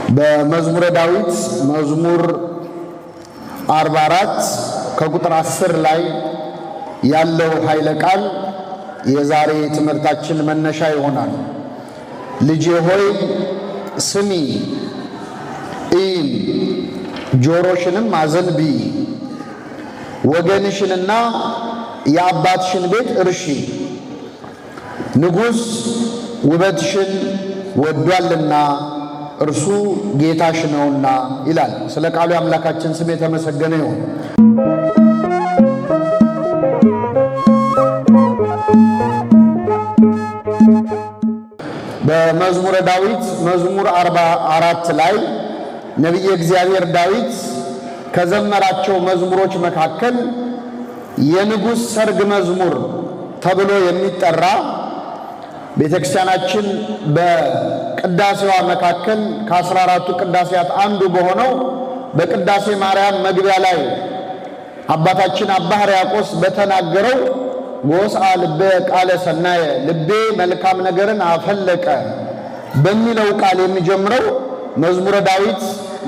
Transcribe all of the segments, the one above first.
በመዝሙረ ዳዊት መዝሙር 44 ከቁጥር 10 ላይ ያለው ኃይለ ቃል የዛሬ ትምህርታችን መነሻ ይሆናል። ልጄ ሆይ ስሚ፣ ጆሮሽንም አዘንቢ፣ ወገንሽንና የአባትሽን ቤት እርሺ፣ ንጉሥ ውበትሽን ወዷልና እርሱ ጌታሽ ነውና ይላል። ስለ ቃሉ አምላካችን ስም የተመሰገነ ይሁን። በመዝሙረ ዳዊት መዝሙር 44 ላይ ነቢየ እግዚአብሔር ዳዊት ከዘመራቸው መዝሙሮች መካከል የንጉሥ ሰርግ መዝሙር ተብሎ የሚጠራ ቤተክርስቲያናችን በቅዳሴዋ መካከል ከ14ቱ ቅዳሴያት አንዱ በሆነው በቅዳሴ ማርያም መግቢያ ላይ አባታችን አባ ሕርያቆስ በተናገረው ወስአ ልቤ ቃለ ሰናየ፣ ልቤ መልካም ነገርን አፈለቀ በሚለው ቃል የሚጀምረው መዝሙረ ዳዊት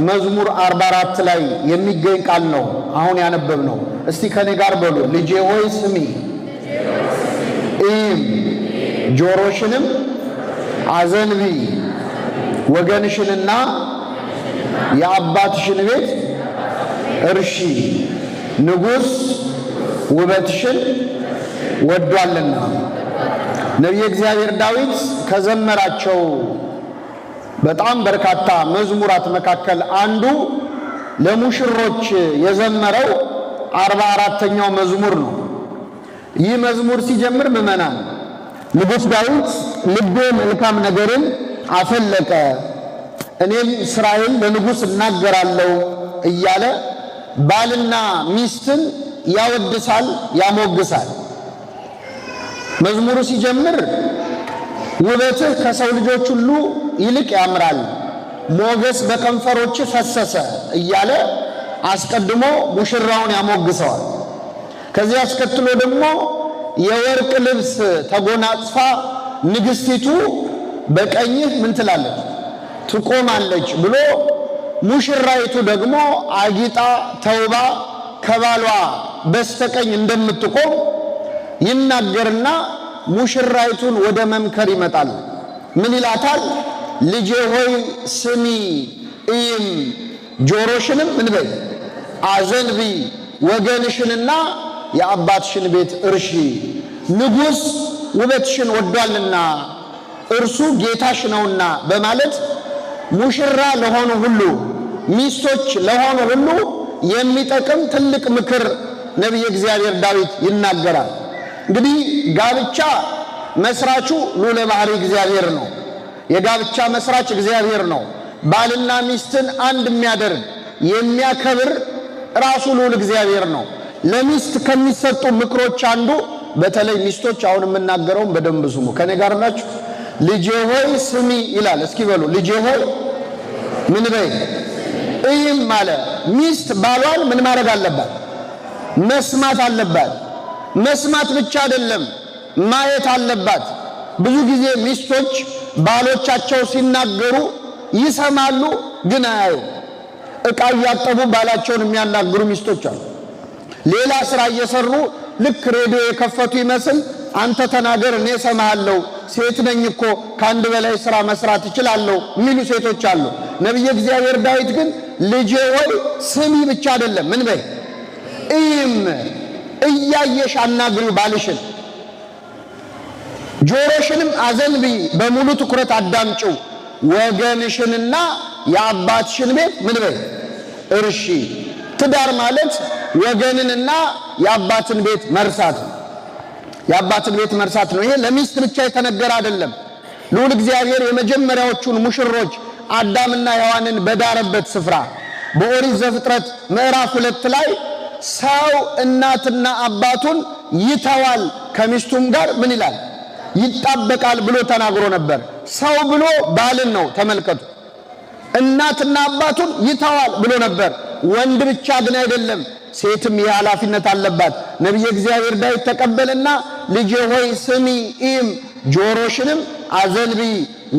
መዝሙር 44 ላይ የሚገኝ ቃል ነው አሁን ያነበብነው። እስቲ ከኔ ጋር በሉ፣ ልጄ ሆይ ስሚ፣ ጆሮሽንም አዘንቢ፣ ወገንሽንና የአባትሽን ቤት እርሺ፣ ንጉሥ ውበትሽን ወዷልና። ነቢየ እግዚአብሔር ዳዊት ከዘመራቸው በጣም በርካታ መዝሙራት መካከል አንዱ ለሙሽሮች የዘመረው 44ኛው መዝሙር ነው። ይህ መዝሙር ሲጀምር ምዕመናን ንጉሥ ዳዊት ልቤ መልካም ነገርን አፈለቀ፣ እኔም ስራዬን ለንጉሥ እናገራለሁ እያለ ባልና ሚስትን ያወድሳል፣ ያሞግሳል። መዝሙሩ ሲጀምር ውበትህ ከሰው ልጆች ሁሉ ይልቅ ያምራል፣ ሞገስ በከንፈሮች ፈሰሰ እያለ አስቀድሞ ሙሽራውን ያሞግሰዋል። ከዚህ አስከትሎ ደግሞ የወርቅ ልብስ ተጎናጽፋ ንግሥቲቱ በቀኝህ ምን ትላለች? ትቆማለች ብሎ ሙሽራይቱ ደግሞ አጊጣ ተውባ ከባሏ በስተቀኝ እንደምትቆም ይናገርና ሙሽራይቱን ወደ መምከር ይመጣል። ምን ይላታል? ልጄ ሆይ ስሚ፣ ጆሮሽንም ምን በይ አዘንቢ፣ ወገንሽንና የአባትሽን ቤት እርሺ፣ ንጉሥ ውበትሽን ወዷልና እርሱ ጌታሽ ነውና በማለት ሙሽራ ለሆኑ ሁሉ፣ ሚስቶች ለሆኑ ሁሉ የሚጠቅም ትልቅ ምክር ነቢየ እግዚአብሔር ዳዊት ይናገራል። እንግዲህ ጋብቻ መስራቹ ልዑለ ባሕርይ እግዚአብሔር ነው። የጋብቻ መስራች እግዚአብሔር ነው። ባልና ሚስትን አንድ የሚያደርግ የሚያከብር ራሱ ልዑል እግዚአብሔር ነው። ለሚስት ከሚሰጡ ምክሮች አንዱ በተለይ ሚስቶች አሁን የምናገረውን በደንብ ስሙ። ከኔ ጋር ናችሁ? ልጄ ሆይ ስሚ ይላል። እስኪ በሉ፣ ልጄ ሆይ ምን በይ አለ። ሚስት ባሏን ምን ማድረግ አለባት? መስማት አለባት። መስማት ብቻ አይደለም ማየት አለባት። ብዙ ጊዜ ሚስቶች ባሎቻቸው ሲናገሩ ይሰማሉ፣ ግን አያዩ። ዕቃ እያጠቡ ባላቸውን የሚያናግሩ ሚስቶች አሉ። ሌላ ስራ እየሰሩ ልክ ሬዲዮ የከፈቱ ይመስል አንተ ተናገር እኔ እሰማሃለሁ፣ ሴት ነኝ እኮ ከአንድ በላይ ስራ መስራት እችላለሁ የሚሉ ሴቶች አሉ። ነቢየ እግዚአብሔር ዳዊት ግን ልጄ ሆይ ስሚ ብቻ አይደለም ምን በይ እያየሽ አናግሪው ባልሽን፣ ጆሮሽንም አዘንቢ፣ በሙሉ ትኩረት አዳምጪው፣ ወገንሽንና የአባትሽን ቤት ምን በይ እርሺ። ትዳር ማለት ወገንንና የአባትን ቤት መርሳት ነው። የአባትን ቤት መርሳት ነው። ይሄ ለሚስት ብቻ የተነገረ አይደለም። ልዑል እግዚአብሔር የመጀመሪያዎቹን ሙሽሮች አዳምና ሔዋንን በዳረበት ስፍራ በኦሪት ዘፍጥረት ምዕራፍ 2 ላይ ሰው እናትና አባቱን ይተዋል ከሚስቱም ጋር ምን ይላል? ይጣበቃል ብሎ ተናግሮ ነበር። ሰው ብሎ ባልን ነው። ተመልከቱ፣ እናትና አባቱን ይተዋል ብሎ ነበር። ወንድ ብቻ ግን አይደለም፣ ሴትም ይህ ኃላፊነት አለባት። ነቢየ እግዚአብሔር ዳዊት ተቀበልና ልጄ ሆይ ስሚ፣ ጆሮሽንም አዘንቢ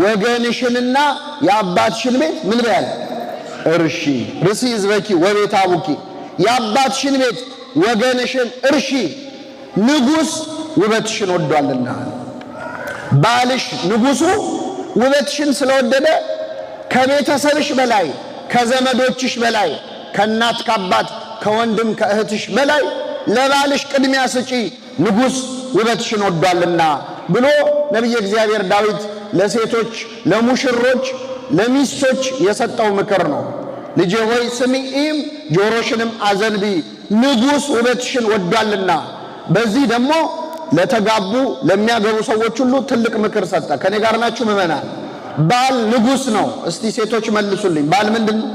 ወገንሽንና የአባትሽን ቤት ምን በያል እርሺ። ርሲ ሕዝበኪ ወቤተ አቡኪ የአባትሽን ቤት ወገንሽን እርሺ፣ ንጉሥ ውበትሽን ወዷልና። ባልሽ ንጉሡ ውበትሽን ስለወደደ ከቤተሰብሽ በላይ ከዘመዶችሽ በላይ ከእናት ከአባት ከወንድም ከእህትሽ በላይ ለባልሽ ቅድሚያ ስጪ፣ ንጉሥ ውበትሽን ወዷልና ብሎ ነቢየ እግዚአብሔር ዳዊት ለሴቶች ለሙሽሮች ለሚስቶች የሰጠው ምክር ነው። ልጄ ሆይ ስሚም ጆሮሽንም አዘንቢ፣ ንጉሥ ውበትሽን ወዷልና። በዚህ ደግሞ ለተጋቡ ለሚያገቡ ሰዎች ሁሉ ትልቅ ምክር ሰጠ። ከኔ ጋር ናችሁ ምዕመናን? ባል ንጉሥ ነው። እስቲ ሴቶች መልሱልኝ፣ ባል ምንድን ነው?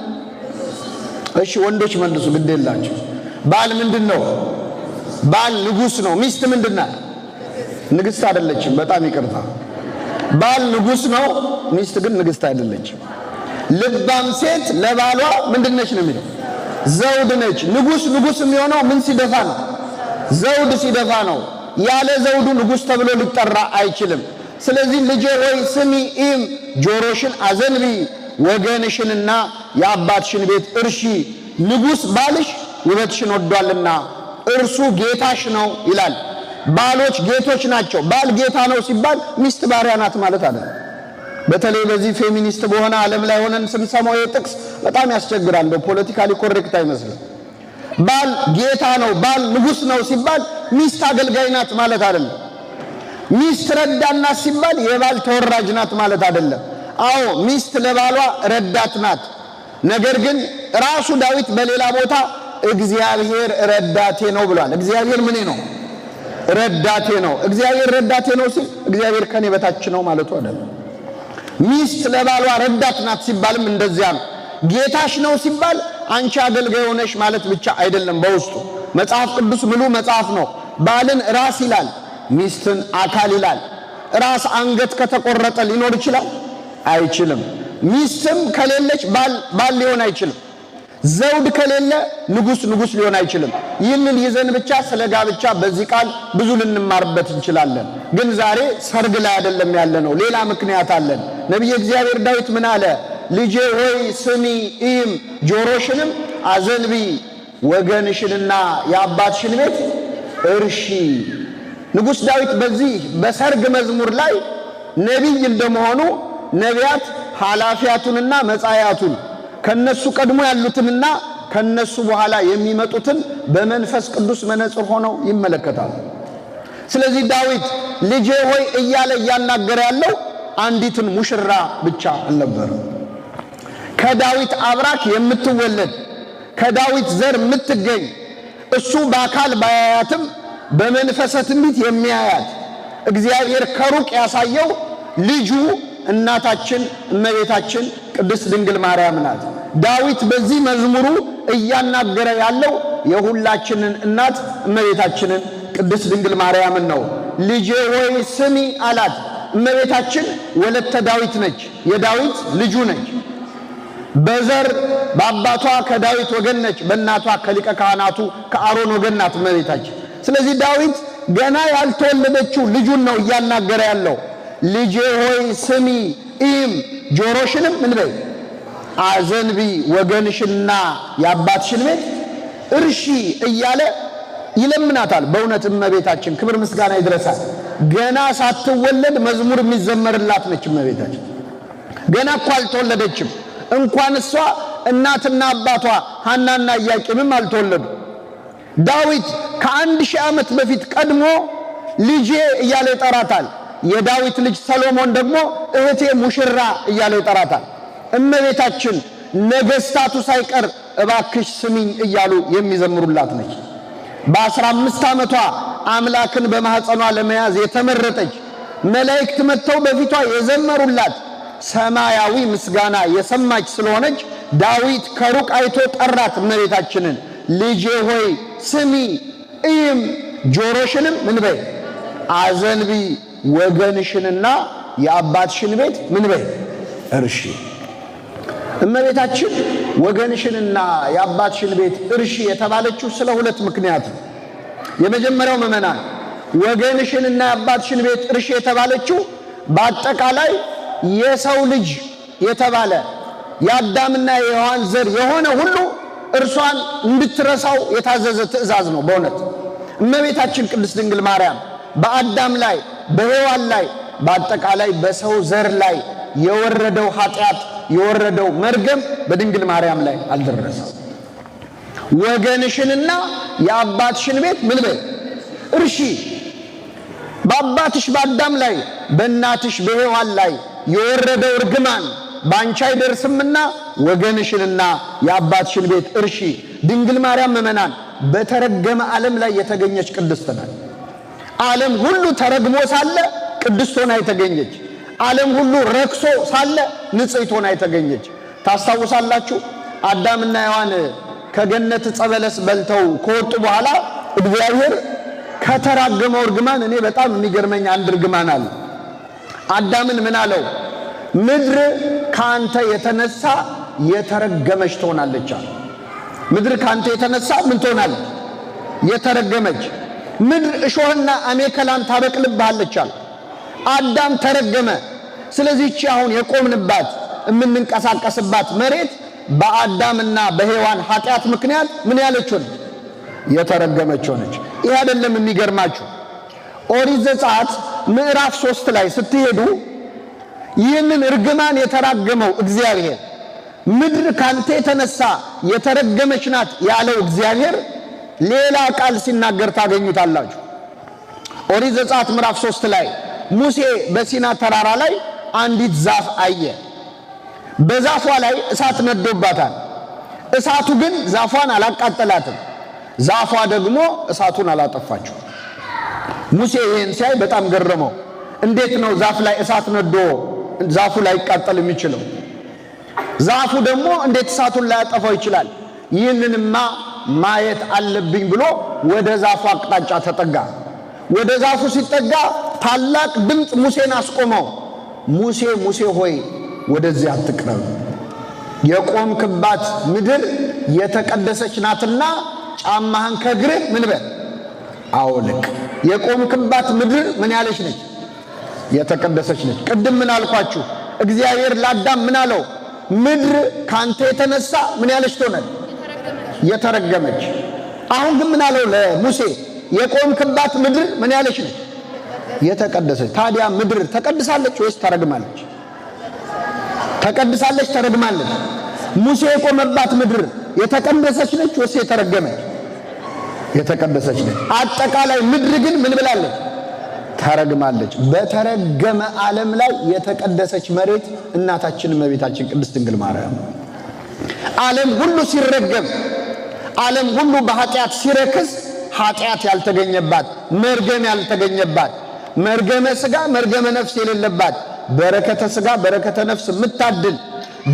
እሺ ወንዶች መልሱ፣ ግድ የላችሁ። ባል ምንድን ነው? ባል ንጉሥ ነው። ሚስት ምንድን ናት? ንግሥት አይደለችም። በጣም ይቅርታ። ባል ንጉሥ ነው፣ ሚስት ግን ንግሥት አይደለችም። ልባም ሴት ለባሏ ምንድነች ነው የሚለው? ዘውድ ነች። ንጉሥ የሚሆነው ምን ሲደፋ ነው? ዘውድ ሲደፋ ነው። ያለ ዘውዱ ንጉሥ ተብሎ ሊጠራ አይችልም። ስለዚህ ልጄ ሆይ ስሚም ጆሮሽን አዘንቢ፣ ወገንሽንና የአባትሽን ቤት እርሺ፣ ንጉሥ ባልሽ ውበትሽን ወዷልና እርሱ ጌታሽ ነው ይላል። ባሎች ጌቶች ናቸው። ባል ጌታ ነው ሲባል ሚስት ባሪያ ናት ማለት አይደለም። በተለይ በዚህ ፌሚኒስት በሆነ ዓለም ላይ ሆነን ስንሰማው የጥቅስ በጣም ያስቸግራል። ፖለቲካሊ ኮሬክት አይመስልም። ባል ጌታ ነው፣ ባል ንጉሥ ነው ሲባል ሚስት አገልጋይ ናት ማለት አይደለም። ሚስት ረዳት ናት ሲባል የባል ተወራጅ ናት ማለት አይደለም። አዎ ሚስት ለባሏ ረዳት ናት። ነገር ግን ራሱ ዳዊት በሌላ ቦታ እግዚአብሔር ረዳቴ ነው ብሏል። እግዚአብሔር ምኔ ነው? ረዳቴ ነው። እግዚአብሔር ረዳቴ ነው ሲል እግዚአብሔር ከኔ በታች ነው ማለቱ አይደለም። ሚስት ለባሏ ረዳት ናት ሲባልም እንደዚያ ነው። ጌታሽ ነው ሲባል አንቺ አገልጋይ ሆነሽ ማለት ብቻ አይደለም። በውስጡ መጽሐፍ ቅዱስ ሙሉ መጽሐፍ ነው። ባልን ራስ ይላል፣ ሚስትን አካል ይላል። ራስ አንገት ከተቆረጠ ሊኖር ይችላል? አይችልም። ሚስትም ከሌለች ባል ሊሆን አይችልም። ዘውድ ከሌለ ንጉሥ ሊሆን አይችልም። ይህንን ይዘን ብቻ ስለ ጋብቻ በዚህ ቃል ብዙ ልንማርበት እንችላለን። ግን ዛሬ ሰርግ ላይ አይደለም ያለነው፣ ሌላ ምክንያት አለን። ነቢየ እግዚአብሔር ዳዊት ምን አለ? ልጄ ሆይ ስሚም ጆሮሽንም አዘንቢ፣ ወገንሽንና የአባትሽን ቤት እርሺ። ንጉሥ ዳዊት በዚህ በሰርግ መዝሙር ላይ ነቢይ እንደመሆኑ ነቢያት ኃላፊያቱንና መጻያቱን ከነሱ ቀድሞ ያሉትንና ከነሱ በኋላ የሚመጡትን በመንፈስ ቅዱስ መነጽር ሆነው ይመለከታሉ። ስለዚህ ዳዊት ልጄ ሆይ እያለ እያናገረ ያለው አንዲትን ሙሽራ ብቻ አልነበረም። ከዳዊት አብራክ የምትወለድ ከዳዊት ዘር የምትገኝ እሱ በአካል ባያያትም በመንፈስ ትንቢት የሚያያት እግዚአብሔር ከሩቅ ያሳየው ልጁ እናታችን እመቤታችን ቅድስት ድንግል ማርያም ናት። ዳዊት በዚህ መዝሙሩ እያናገረ ያለው የሁላችንን እናት እመቤታችንን ቅድስት ድንግል ማርያምን ነው። ልጄ ሆይ ስሚ አላት። እመቤታችን ወለተ ዳዊት ነች፣ የዳዊት ልጁ ነች። በዘር በአባቷ ከዳዊት ወገን ነች፣ በእናቷ ከሊቀ ካህናቱ ከአሮን ወገን ናት እመቤታችን። ስለዚህ ዳዊት ገና ያልተወለደችው ልጁን ነው እያናገረ ያለው። ልጄ ሆይ ስሚ ኢም ጆሮሽንም ምን በይ አዘንቢ፣ ወገንሽና የአባትሽን ቤት እርሺ እያለ ይለምናታል። በእውነት እመቤታችን ክብር ምስጋና ይድረሳል። ገና ሳትወለድ መዝሙር የሚዘመርላት ነች እመቤታችን። ገና እኮ አልተወለደችም። እንኳን እሷ እናትና አባቷ ሐናና ኢያቄምም አልተወለዱ። ዳዊት ከ1000 ዓመት በፊት ቀድሞ ልጄ እያለ ይጠራታል። የዳዊት ልጅ ሰሎሞን ደግሞ እህቴ ሙሽራ እያለ ይጠራታል። እመቤታችን ነገስታቱ ሳይቀር እባክሽ ስሚኝ እያሉ የሚዘምሩላት ነች። በ15 ዓመቷ አምላክን በማህፀኗ ለመያዝ የተመረጠች መላእክት መጥተው በፊቷ የዘመሩላት ሰማያዊ ምስጋና የሰማች ስለሆነች ዳዊት ከሩቅ አይቶ ጠራት እመቤታችንን። ልጄ ሆይ ስሚ ኢም ጆሮሽንም ምን በይ አዘንቢ፣ ወገንሽንና የአባትሽን ቤት ምን በይ እርሺ። እመቤታችን ወገንሽንና የአባትሽን ቤት እርሺ የተባለችው ስለ ሁለት ምክንያት ነው። የመጀመሪያው ምዕመናን ወገንሽንና የአባትሽን ቤት እርሺ የተባለችው በአጠቃላይ የሰው ልጅ የተባለ የአዳምና የሔዋን ዘር የሆነ ሁሉ እርሷን እንድትረሳው የታዘዘ ትእዛዝ ነው። በእውነት እመቤታችን ቅድስት ድንግል ማርያም በአዳም ላይ በሔዋን ላይ በአጠቃላይ በሰው ዘር ላይ የወረደው ኃጢአት የወረደው መርገም በድንግል ማርያም ላይ አልደረሰም። ወገንሽንና የአባትሽን ቤት ምን በይ እርሺ። በአባትሽ በአዳም ላይ በእናትሽ በሔዋን ላይ የወረደው እርግማን ባንቺ አይደርስምና ወገንሽንና የአባትሽን ቤት እርሺ። ድንግል ማርያም ምእመናን በተረገመ ዓለም ላይ የተገኘች ቅድስት ናት። ዓለም ሁሉ ተረግሞ ሳለ ቅድስት ሆና የተገኘች፣ ዓለም ሁሉ ረክሶ ሳለ ንጽሕት ሆና የተገኘች። ታስታውሳላችሁ? አዳምና ሔዋን ከገነት ዕፀ በለስ በልተው ከወጡ በኋላ እግዚአብሔር ከተራገመው እርግማን እኔ በጣም የሚገርመኝ አንድ እርግማን አለ። አዳምን ምን አለው? ምድር ካንተ የተነሳ የተረገመች ትሆናለች አለ። ምድር ካንተ የተነሳ ምን ትሆናለች? የተረገመች። ምድር እሾህና አሜከላን ታበቅልብሃለች አለ። አዳም ተረገመ። ስለዚህ እቺ አሁን የቆምንባት የምንንቀሳቀስባት መሬት በአዳምና በሔዋን ኃጢአት ምክንያት ምን ያለች ሆነች? የተረገመች ሆነች። ይህ አይደለም የሚገርማችሁ፣ ኦሪት ዘጸአት ምዕራፍ 3 ላይ ስትሄዱ ይህንን እርግማን የተራገመው እግዚአብሔር ምድር ካንተ የተነሳ የተረገመች ናት ያለው እግዚአብሔር ሌላ ቃል ሲናገር ታገኙታላችሁ። ኦሪት ዘጸአት ምዕራፍ 3 ላይ ሙሴ በሲና ተራራ ላይ አንዲት ዛፍ አየ። በዛፏ ላይ እሳት ነዶባታል። እሳቱ ግን ዛፏን አላቃጠላትም፣ ዛፏ ደግሞ እሳቱን አላጠፋችው። ሙሴ ይህን ሲያይ በጣም ገረመው። እንዴት ነው ዛፍ ላይ እሳት ነዶ ዛፉ ላይ ይቃጠል የሚችለው? ዛፉ ደግሞ እንዴት እሳቱን ላያጠፋው ይችላል? ይህንንማ ማየት አለብኝ ብሎ ወደ ዛፉ አቅጣጫ ተጠጋ። ወደ ዛፉ ሲጠጋ ታላቅ ድምፅ ሙሴን አስቆመው። ሙሴ ሙሴ ሆይ ወደዚህ አትቅረብ፣ የቆምክባት ምድር የተቀደሰች ናትና ጫማህን ከእግርህ ምን በል አውልቅ። የቆምክባት ምድር ምን ያለች ነች? የተቀደሰች ነች። ቅድም ምን አልኳችሁ? እግዚአብሔር ለአዳም ምን አለው? ምድር ካንተ የተነሳ ምን ያለች ትሆናለች? የተረገመች። አሁን ግን ምን አለው ለሙሴ? የቆምክባት ምድር ምን ያለች ነች? የተቀደሰች። ታዲያ ምድር ተቀድሳለች ወይስ ተረግማለች? ተቀድሳለች፣ ተረግማለች። ሙሴ የቆመባት ምድር የተቀደሰች ነች ወይስ የተረገመች? የተቀደሰች ነች። አጠቃላይ ምድር ግን ምን ብላለች? ተረግማለች። በተረገመ ዓለም ላይ የተቀደሰች መሬት እናታችን እመቤታችን ቅድስት ድንግል ማርያም። ዓለም ሁሉ ሲረገም፣ ዓለም ሁሉ በኃጢአት ሲረክስ፣ ኃጢአት ያልተገኘባት፣ መርገም ያልተገኘባት፣ መርገመ ሥጋ መርገመ ነፍስ የሌለባት፣ በረከተ ሥጋ በረከተ ነፍስ የምታድል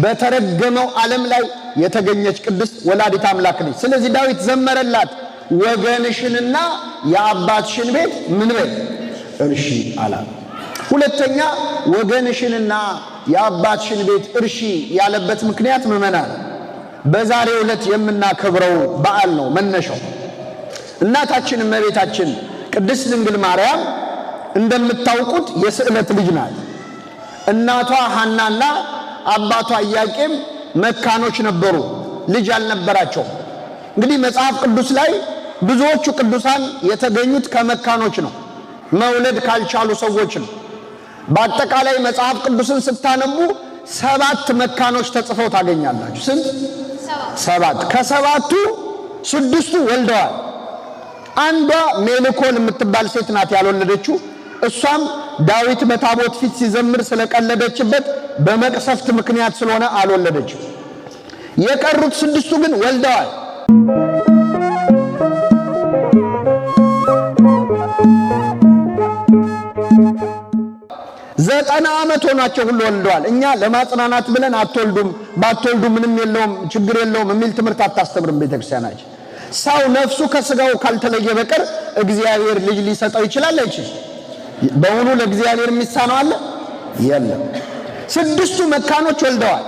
በተረገመው ዓለም ላይ የተገኘች ቅድስት ወላዲት አምላክ ነች። ስለዚህ ዳዊት ዘመረላት፣ ወገንሽንና የአባትሽን ቤት ምን በይ እርሺ አላት። ሁለተኛ ወገንሽንና የአባትሽን ቤት እርሺ ያለበት ምክንያት ምእመናን በዛሬው ዕለት የምናከብረው በዓል ነው መነሻው። እናታችን እመቤታችን ቅድስት ድንግል ማርያም እንደምታውቁት የስዕለት ልጅ ናት። እናቷ ሐናና አባቷ ኢያቄም መካኖች ነበሩ፣ ልጅ አልነበራቸው። እንግዲህ መጽሐፍ ቅዱስ ላይ ብዙዎቹ ቅዱሳን የተገኙት ከመካኖች ነው፣ መውለድ ካልቻሉ ሰዎች ነው። በአጠቃላይ መጽሐፍ ቅዱስን ስታነቡ 7 መካኖች ተጽፈው ታገኛላችሁ። ስንት? 7። ከ7ቱ 6ቱ ወልደዋል። አንዷ ሜልኮል የምትባል ሴት ናት ያልወለደችው። እሷም ዳዊት በታቦት ፊት ሲዘምር ስለቀለደችበት በመቅሰፍት ምክንያት ስለሆነ አልወለደችም። የቀሩት 6ቱ ግን ወልደዋል። ዘጠና ዓመት ሆናቸው ሁሉ ወልደዋል። እኛ ለማጽናናት ብለን አትወልዱም፣ ባትወልዱ ምንም የለውም ችግር የለውም የሚል ትምህርት አታስተምርም ቤተክርስቲያናችን። ሰው ነፍሱ ከስጋው ካልተለየ በቀር እግዚአብሔር ልጅ ሊሰጠው ይችላል አይችልም? በእውኑ ለእግዚአብሔር የሚሳነው አለ? የለም። 6ቱ መካኖች ወልደዋል።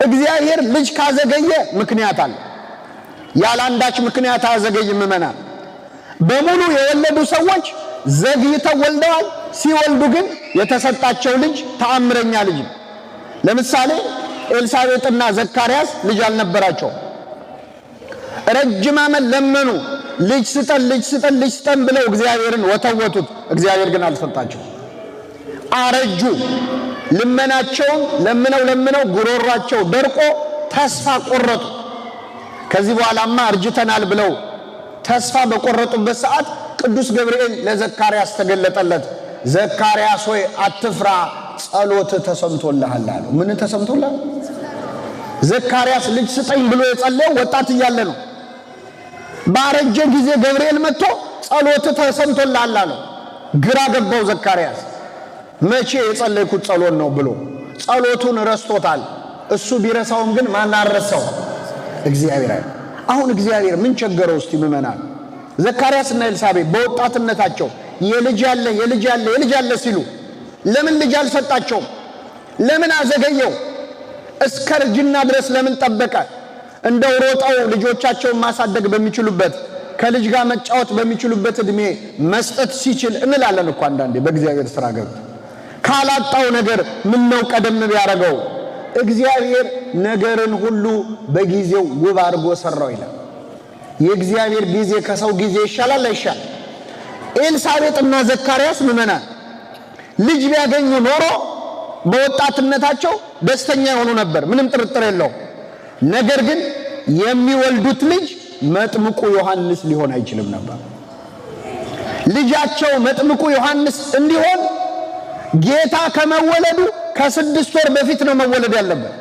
እግዚአብሔር ልጅ ካዘገየ ምክንያት አለ። ያላንዳች ምክንያት አዘገይም። ምእመናን በሙሉ የወለዱ ሰዎች ዘግይተው ወልደዋል። ሲወልዱ ግን የተሰጣቸው ልጅ ተአምረኛ ልጅ። ለምሳሌ ኤልሳቤጥና ዘካርያስ ልጅ አልነበራቸው። ረጅም ዓመት ለመኑ። ልጅ ስጠን ልጅ ስጠን ልጅ ስጠን ብለው እግዚአብሔርን ወተወቱት። እግዚአብሔር ግን አልሰጣቸው። አረጁ። ልመናቸውን ለምነው ጉሮሯቸው ደርቆ ተስፋ ቆረጡ። ከዚህ በኋላማ እርጅተናል ብለው ተስፋ በቆረጡበት ሰዓት ቅዱስ ገብርኤል ለዘካርያስ ተገለጠለት። ዘካርያስ ሆይ አትፍራ፣ ጸሎት ተሰምቶልሃል አለው። ምን ተሰምቶልሃል? ዘካርያስ ልጅ ስጠኝ ብሎ የጸለየው ወጣት እያለ ነው። ባረጀ ጊዜ ገብርኤል መጥቶ ጸሎት ተሰምቶልሃል አለው። ግራ ገባው ዘካርያስ። መቼ የጸለይኩት ጸሎት ነው ብሎ ጸሎቱን ረስቶታል። እሱ ቢረሳውም ግን ማን አረሳው? እግዚአብሔር። አሁን እግዚአብሔር ምን ቸገረው? እስቲ ምመናል ዘካርያስና ኤልሳቤጥ በወጣትነታቸው የልጅ ያለ ሲሉ ለምን ልጅ አልሰጣቸውም? ለምን አዘገየው? እስከ እርጅና ድረስ ለምን ጠበቀ? እንደው ሮጠው ልጆቻቸውን ማሳደግ በሚችሉበት ከልጅ ጋር መጫወት በሚችሉበት እድሜ መስጠት ሲችል እንላለን እኮ አንዳንዴ በእግዚአብሔር ሥራ ገብቶ ካላጣው ነገር ምን ነው ቀደም ቢያረገው? እግዚአብሔር ነገርን ሁሉ በጊዜው ውብ አድርጎ ሰራው ይላል። የእግዚአብሔር ጊዜ ከሰው ጊዜ ይሻላል አይሻል? ኤልሳቤጥና ዘካርያስ ምመናን ልጅ ቢያገኙ ኖሮ በወጣትነታቸው ደስተኛ የሆኑ ነበር፣ ምንም ጥርጥር የለው። ነገር ግን የሚወልዱት ልጅ መጥምቁ ዮሐንስ ሊሆን አይችልም ነበር። ልጃቸው መጥምቁ ዮሐንስ እንዲሆን ጌታ ከመወለዱ ከ6 ወር በፊት ነው መወለድ ያለበት።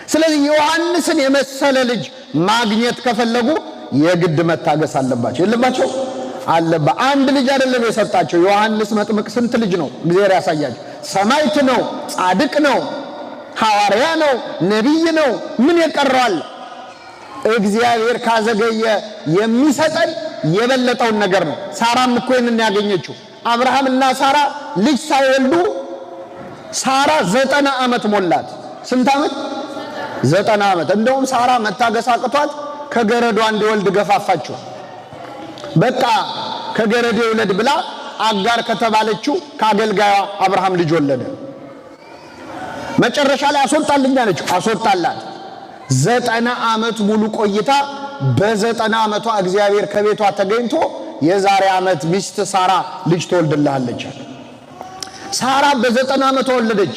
ስለዚህ ዮሐንስን የመሰለ ልጅ ማግኘት ከፈለጉ የግድ መታገስ አለባቸው። የለባቸው አለባ አንድ ልጅ አይደለም የሰጣቸው። ዮሐንስ መጥምቅ ስንት ልጅ ነው እግዚአብሔር ያሳያቸው? ሰማዕት ነው፣ ጻድቅ ነው፣ ሐዋርያ ነው፣ ነቢይ ነው። ምን ይቀራል? እግዚአብሔር ካዘገየ የሚሰጠን የበለጠውን ነገር ነው። ሳራም እኮ ይሄንን ያገኘችው አብርሃምና ሳራ ልጅ ሳይወልዱ ሳራ 90 ዓመት ሞላት። ስንት ዓመት? 90 ዓመት። እንደውም ሳራ መታገስ አቅቷት ከገረዷ እንዲወልድ ገፋፋችው። በቃ ከገረዴ ወለድ ብላ አጋር ከተባለችው ከአገልጋዩ አብርሃም ልጅ ወለደ። መጨረሻ ላይ አስወጣልኝ አለችው። አስወጣላት። 90 ዓመት ሙሉ ቆይታ በ90 ዓመቷ እግዚአብሔር ከቤቷ ተገኝቶ የዛሬ ዓመት ሚስት ሳራ ልጅ ትወልድልሃለች አለ። ሳራ በ90 ዓመቷ ወለደች።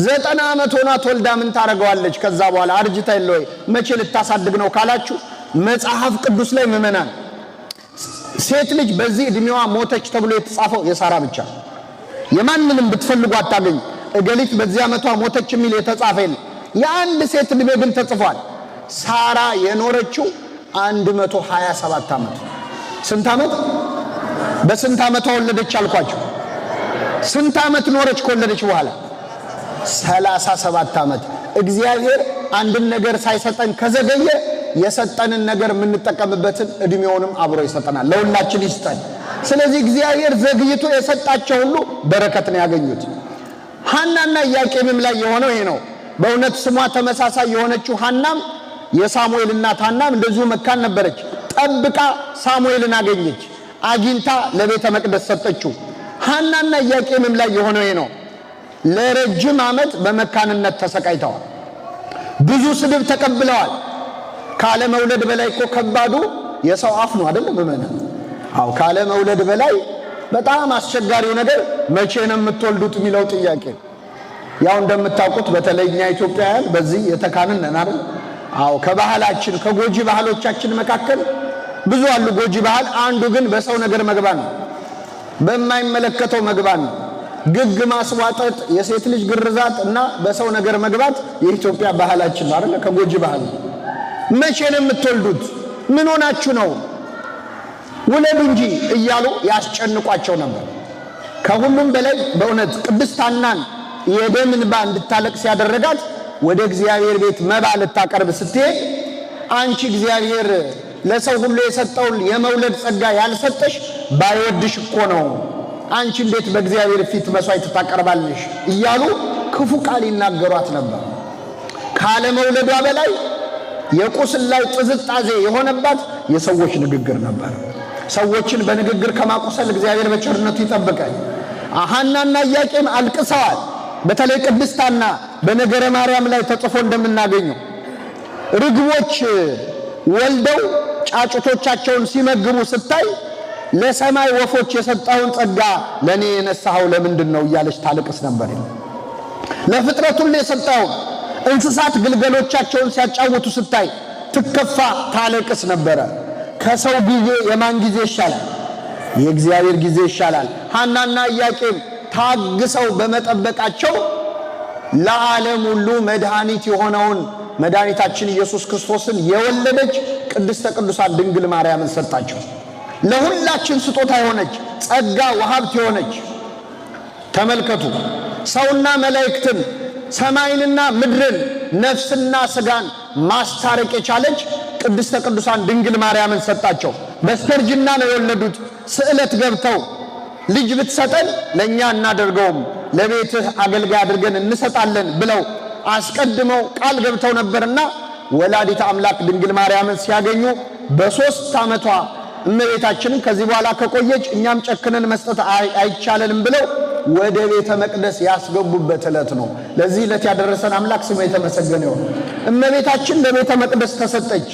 90 ዓመት ሆና ተወልዳ ምን ታረጋዋለች? ከዛ በኋላ አርጅታ የለ ወይ መቼ ልታሳድግ ነው ካላችሁ መጽሐፍ ቅዱስ ላይ ምዕመናን ሴት ልጅ በዚህ እድሜዋ ሞተች ተብሎ የተጻፈው የሳራ ብቻ። የማንንም ብትፈልጉ አታገኙ። እገሊት በዚህ ዓመቷ ሞተች የሚል የተጻፈ የለም። የአንድ ሴት እድሜ ግን ተጽፏል። ሳራ የኖረችው 127 ዓመት። ስንት ዓመት? በስንት ዓመቷ ወለደች አልኳችሁ? ስንት ዓመት ኖረች ከወለደች በኋላ? 37 ዓመት። እግዚአብሔር አንድን ነገር ሳይሰጠን ከዘገየ የሰጠንን ነገር የምንጠቀምበትን እድሜውንም አብሮ ይሰጠናል። ለሁላችን ይስጠን። ስለዚህ እግዚአብሔር ዘግይቶ የሰጣቸው ሁሉ በረከት ነው ያገኙት። ሐናና ኢያቄምም ላይ የሆነው ይሄ ነው። በእውነት ስሟ ተመሳሳይ የሆነችው ሐናም የሳሙኤል እናት ሐናም እንደዚሁ መካን ነበረች። ጠብቃ ሳሙኤልን አገኘች። አግኝታ ለቤተ መቅደስ ሰጠችው። ሐናና ኢያቄምም ላይ የሆነው ይሄ ነው። ለረጅም ዓመት በመካንነት ተሰቃይተዋል። ብዙ ስድብ ተቀብለዋል። ካለ መውለድ በላይ እኮ ከባዱ የሰው አፍ ነው አይደል? ምመና ካለ መውለድ በላይ በጣም አስቸጋሪው ነገር መቼ ነው የምትወልዱት የሚለው ጥያቄ። ያው እንደምታውቁት በተለይኛ ኢትዮጵያውያን በዚህ የተካንን ነን አይደል? ከባህላችን ከጎጂ ባህሎቻችን መካከል ብዙ አሉ ጎጂ ባህል። አንዱ ግን በሰው ነገር መግባት ነው፣ በማይመለከተው መግባት ነው። ግግ ማስዋጠጥ፣ የሴት ልጅ ግርዛት እና በሰው ነገር መግባት የኢትዮጵያ ባህላችን ነው አይደል? ከጎጂ ባህል። መቼ ነው የምትወልዱት? ምን ሆናችሁ ነው? ውለዱ እንጂ እያሉ ያስጨንቋቸው ነበር። ከሁሉም በላይ በእውነት ቅድስት ሐናን የደም እንባ እንድታለቅስ ያደረጋት ወደ እግዚአብሔር ቤት መባ ልታቀርብ ስትሄድ አንቺ እግዚአብሔር ለሰው ሁሉ የሰጠውን የመውለድ ጸጋ ያልሰጠሽ ባይወድሽ እኮ ነው፣ አንቺ እንዴት በእግዚአብሔር ፊት መስዋዕት ታቀርባለሽ እያሉ ክፉ ቃል ይናገሯት ነበር። ካለ መውለዷ በላይ የቁስል ላይ ጥዝጣዜ የሆነባት የሰዎች ንግግር ነበር። ሰዎችን በንግግር ከማቁሰል እግዚአብሔር በቸርነቱ ይጠብቃል። ሐናና ኢያቄም አልቅሰዋል። በተለይ ቅድስት ሐና በነገረ ማርያም ላይ ተጽፎ እንደምናገኘው ርግቦች ወልደው ጫጩቶቻቸውን ሲመግቡ ስታይ ለሰማይ ወፎች የሰጣውን ጸጋ ለኔ የነሳኸው ለምንድነው እያለች ታልቅስ ነበር። ለፍጥረት ሁሉ የሰጣውን እንስሳት ግልገሎቻቸውን ሲያጫውቱ ስታይ ትከፋ ታለቅስ ነበር። ከሰው ጊዜ የማን ጊዜ ይሻላል? የእግዚአብሔር ጊዜ ይሻላል። ሐናና ኢያቄም ታግሰው በመጠበቃቸው ለዓለም ሁሉ መድኃኒት የሆነውን መድኃኒታችን ኢየሱስ ክርስቶስን የወለደች ቅድስተ ቅዱሳን ድንግል ማርያምን ሰጣቸው። ለሁላችን ስጦታ የሆነች ጸጋ ወሀብት የሆነች ተመልከቱ። ሰውና መላእክትን ሰማይንና ምድርን ነፍስና ስጋን ማስታረቅ የቻለች ቅድስተ ቅዱሳን ድንግል ማርያምን ሰጣቸው። በስተርጅና ነው የወለዱት። ስዕለት ገብተው ልጅ ብትሰጠን ለኛ እናደርገውም ለቤትህ አገልጋይ አድርገን እንሰጣለን ብለው አስቀድመው ቃል ገብተው ነበርና ወላዲተ አምላክ ድንግል ማርያምን ሲያገኙ በ3 ዓመቷ እመቤታችንን ከዚህ በኋላ ከቆየች እኛም ጨክነን መስጠት አይቻለንም ብለው ወደ ቤተ መቅደስ ያስገቡበት ዕለት ነው። ለዚህ ዕለት ያደረሰን አምላክ ስሙ የተመሰገነ ይሁን። እመቤታችን ለቤተ መቅደስ ተሰጠች።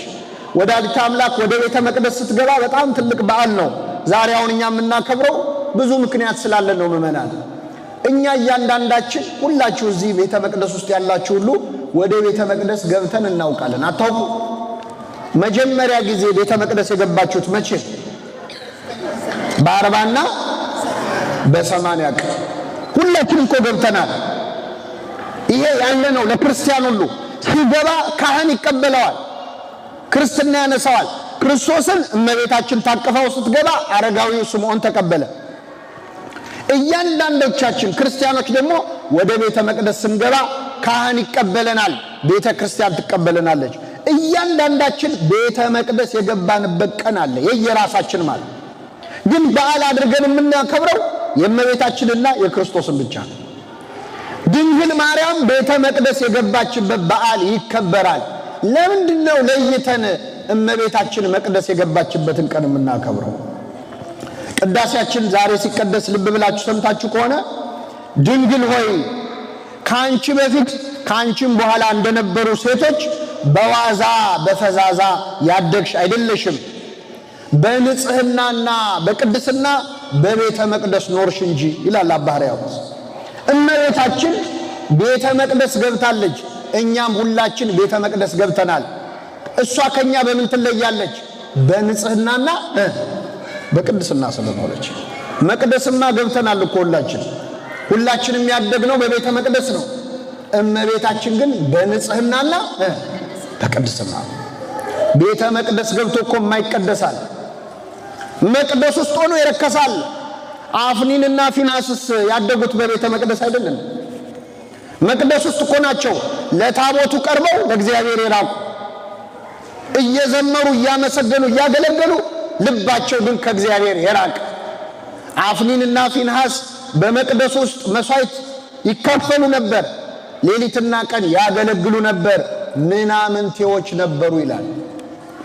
ወላዲተ አምላክ ወደ ቤተ መቅደስ ስትገባ በጣም ትልቅ በዓል ነው። ዛሬ አሁን እኛ የምናከብረው ብዙ ምክንያት ስላለ ነው። ምእመናን እኛ እያንዳንዳችን ሁላችሁ እዚህ ቤተ መቅደስ ውስጥ ያላችሁ ሁሉ ወደ ቤተ መቅደስ ገብተን እናውቃለን። አታውቁ? መጀመሪያ ጊዜ ቤተ መቅደስ የገባችሁት መቼ? በ40ና በ80 ቀን ሁላችንም እኮ ገብተናል። ይሄ ያለ ነው ለክርስቲያን ሁሉ። ሲገባ ካህን ይቀበለዋል፣ ክርስትና ያነሳዋል። ክርስቶስን እመቤታችን ታቅፈው ስትገባ አረጋዊው ስምዖን ተቀበለ። እያንዳንዶቻችን ክርስቲያኖች ደግሞ ወደ ቤተ መቅደስ ስንገባ ካህን ይቀበለናል፣ ቤተ ክርስቲያን ትቀበለናለች። እያንዳንዳችን ቤተ መቅደስ የገባንበት ቀን አለ፣ የየራሳችን ማለት። ግን በዓል አድርገን የምናከብረው የእመቤታችንና የክርስቶስን ብቻ ነው። ድንግል ማርያም ቤተ መቅደስ የገባችበት በዓል ይከበራል። ለምንድነው ለይተን እመቤታችን መቅደስ የገባችበትን ቀን የምናከብረው? ቅዳሴያችን ዛሬ ሲቀደስ ልብ ብላችሁ ሰምታችሁ ከሆነ ድንግል ሆይ ካንቺ በፊት ካንቺም በኋላ እንደነበሩ ሴቶች በዋዛ በፈዛዛ ያደግሽ አይደለሽም፣ በንጽህናና በቅድስና በቤተ መቅደስ ኖርሽ እንጂ ይላል አባ ሕርያቆስ። እመቤታችን ቤተ መቅደስ ገብታለች፣ እኛም ሁላችን ቤተ መቅደስ ገብተናል። እሷ ከኛ በምን ትለያለች? በንጽህናና በቅድስና ስለኖረች። መቅደስማ ገብተናል እኮ ሁላችንም ያደግነው በቤተ መቅደስ ነው። እመቤታችን ግን በንጽህናና በቅድስና። ቤተ መቅደስ ገብቶ እኮ የማይቀደሳል፣ መቅደስ ውስጥ ሆኖ ይረከሳል። አፍኒንና ፊናስስ ያደጉት በቤተ መቅደስ አይደለም? መቅደስ ውስጥ እኮ ናቸው ለታቦቱ ቀርበው ለእግዚአብሔር የራቁ፣ እየዘመሩ እያመሰገኑ እያገለገሉ ልባቸው ግን ከእግዚአብሔር የራቀ። አፍኒንና ፊንሐስ በመቅደስ ውስጥ መስዋዕት ይካፈሉ ነበር፣ ሌሊትና ቀን ያገለግሉ ነበር፣ ምናምንቴዎች ነበሩ ይላል።